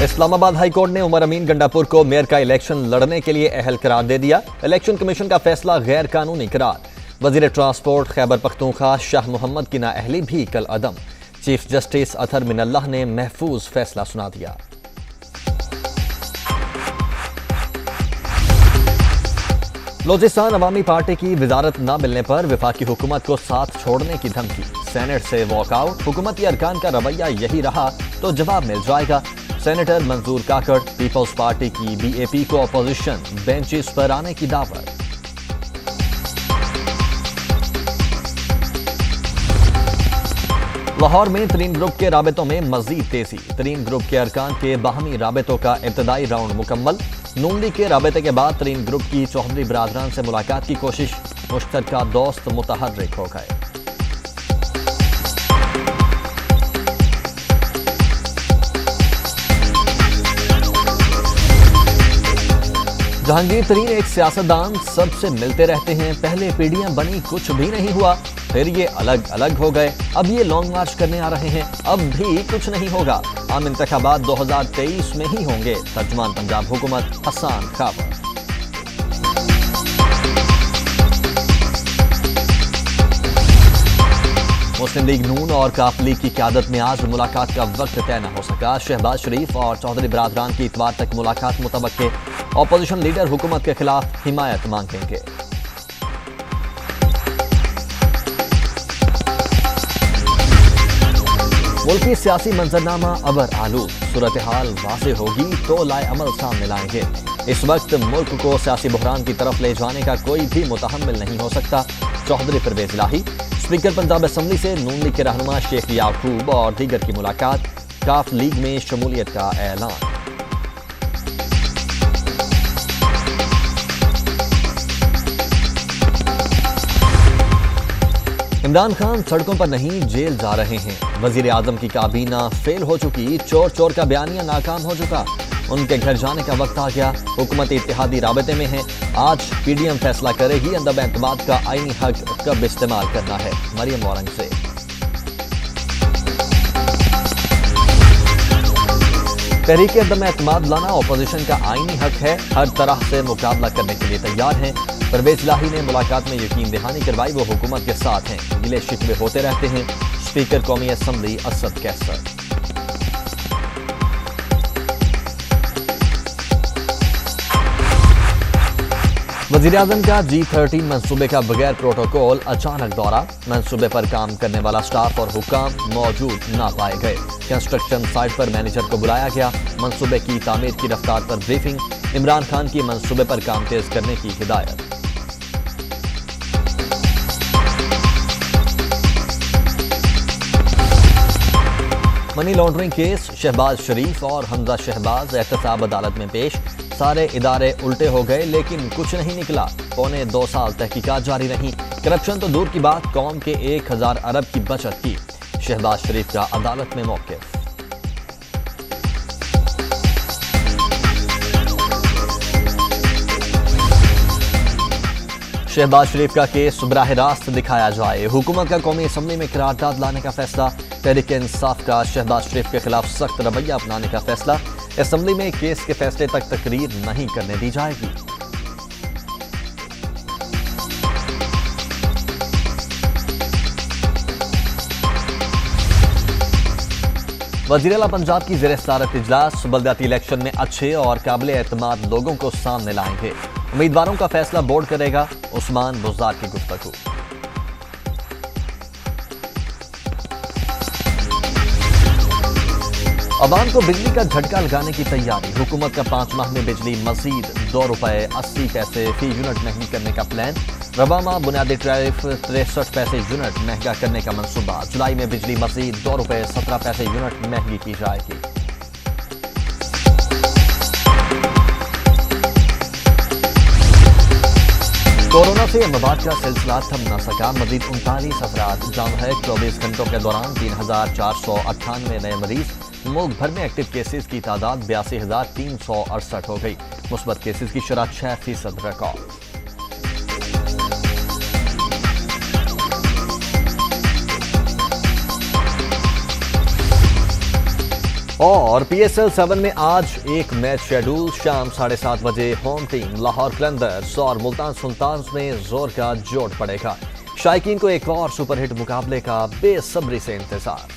Islamabad high court ने उमर अमीन गंडापुर को mayor का इलेक्शन लड़ने के लिए अहल करार दे दिया। इलेक्शन कमीशन का फैसला गैर कानूनी करार। वजीर ट्रांसपोर्ट खैबर पख्तूनख्वा शाह मोहम्मद की नाअहली भी कल अदम। चीफ जस्टिस अतहर मिनल्लाह ने महफूज फैसला सुना दिया। बलूचिस्तान अवामी पार्टी की वजारत न मिलने पर वफाकी हुकूमत को साथ छोड़ने की धमकी। सेनेट से वॉकआउट, हुकूमती अरकान का रवैया यही रहा तो जवाब मिल जाएगा। सेनेटर मंजूर काकड़, पीपल्स पार्टी की बीएपी को अपोजिशन बेंचेस पर आने की दावत। लाहौर में तरीन ग्रुप के राबतों में मजीद तेजी। तरीन ग्रुप के अरकान के बाहमी राबतों का इब्तदाई राउंड मुकम्मल। नून लीग के राबते के बाद तरीन ग्रुप की चौधरी बरादरान से मुलाकात की कोशिश। मुश्तरका दोस्त मुतहर्रिक हो गए। जहांगीर तरीन एक सियासतदान, सबसे मिलते रहते हैं। पहले पीढ़ियां बनी, कुछ भी नहीं हुआ, फिर ये अलग अलग हो गए, अब ये लॉन्ग मार्च करने आ रहे हैं, अब भी कुछ नहीं होगा। आम इंतखाबात 2023 में ही होंगे। तर्जुमान पंजाब हुकूमत हसन खाबर। मुस्लिम लीग नून और काफ लीग की क़यादत में आज मुलाकात का वक्त तय न हो सका। शहबाज शरीफ और चौधरी बरादरान की इतवार तक मुलाकात मुतवक्के। ऑपोजिशन लीडर हुकूमत के खिलाफ हिमायत मांगेंगे। मुल्की सियासी मंजरनामा अबर आलू। सूरत हाल वाज़ेह होगी तो लाए अमल सामने लाएंगे। इस वक्त मुल्क को सियासी बहरान की तरफ ले जाने का कोई भी मुतहम्मिल नहीं हो सकता। चौधरी परवेज इलाही। स्पीकर पंजाब असम्बली से नून लीग के रहनुमा शेख याकूब और दीगर की मुलाकात। काफ लीग में शमूलियत का ऐलान। इमरान खान सड़कों पर नहीं जेल जा रहे हैं। वजीर आजम की काबीना फेल हो चुकी, चोर चोर का बयानिया नाकाम हो चुका। उनके घर जाने का वक्त आ गया। हुकूमत इत्तेहादी राबते में है। आज पीडीएम फैसला करेगी अंदम एतमाद का आईनी हक कब इस्तेमाल करना है। मरियम औरंगजेब। तहरीक अंदम एतमाद लाना अपोजिशन का आईनी हक है। हर तरह से मुकाबला करने के लिए तैयार हैं। परवेज इलाही ने मुलाकात में यकीन दहानी करवाई, वो हुकूमत के साथ हैं। गिले शिकवे होते रहते हैं। स्पीकर कौमी असम्बली असद कैसर। वजीर आजम का G13 मंसूबे का बगैर प्रोटोकॉल अचानक दौरा। मंसूबे पर काम करने वाला स्टाफ और हुक्काम मौजूद ना पाए गए। कंस्ट्रक्शन साइट पर मैनेजर को बुलाया गया। मंसूबे की तामीर की रफ्तार पर ब्रीफिंग। इमरान खान की मंसूबे पर काम तेज करने की हिदायत। Money laundering case. Shahbaz Sharif और हमजा शहबाज एहतसाब अदालत में पेश। सारे इदारे उल्टे हो गए लेकिन कुछ नहीं निकला। पौने 2 साल तहकीकात जारी रही। करप्शन तो दूर की बात, कौम के 1000 अरब की बचत की। शहबाज शरीफ का अदालत में मौक़िफ़। शहबाज शरीफ का केस बराह रास्त दिखाया जाए। हुकूमत का कौमी असम्बली में करारदाद लाने का फैसला। तहरीक इंसाफ का शहबाज शरीफ के खिलाफ सख्त रवैया अपनाने का फैसला। असम्बली में केस के फैसले तक तकरीर नहीं करने दी जाएगी। वज़ीर आला पंजाब की ज़ेर सदारत इजलास। बल्दियाती इलेक्शन में अच्छे और काबिल एतमाद लोगों को सामने लाएंगे। उम्मीदवारों का फैसला बोर्ड करेगा। उस्मान बुज़दार की गुफ्तगू। अवाम को बिजली का झटका लगाने की तैयारी। हुकूमत का 5 माह में बिजली मजीद ₹2.80 फी यूनिट महंगी करने का प्लान। रबा माह बुनियादी टैरिफ 63 पैसे यूनिट महंगा करने का मंसूबा। जुलाई में बिजली मजीद ₹2.17 यूनिट महंगी की जाएगी। कोरोना से अमवात का सिलसिला थम न सका। मजीद 39 अफराद जाम है। 24 घंटों के दौरान 3498 नए मरीज। मुल्क भर में एक्टिव केसेस की तादाद 82,368 हो गई। मुस्बत केसेस की शरह 6% रिकॉर्ड। और PSL 7 में आज एक मैच शेड्यूल। शाम 7:30 बजे होम टीम लाहौर कलंदर्स और मुल्तान सुल्तान्स में जोर का जोड़ पड़ेगा। शायकीन को एक और सुपरहिट मुकाबले का बेसब्री से इंतजार।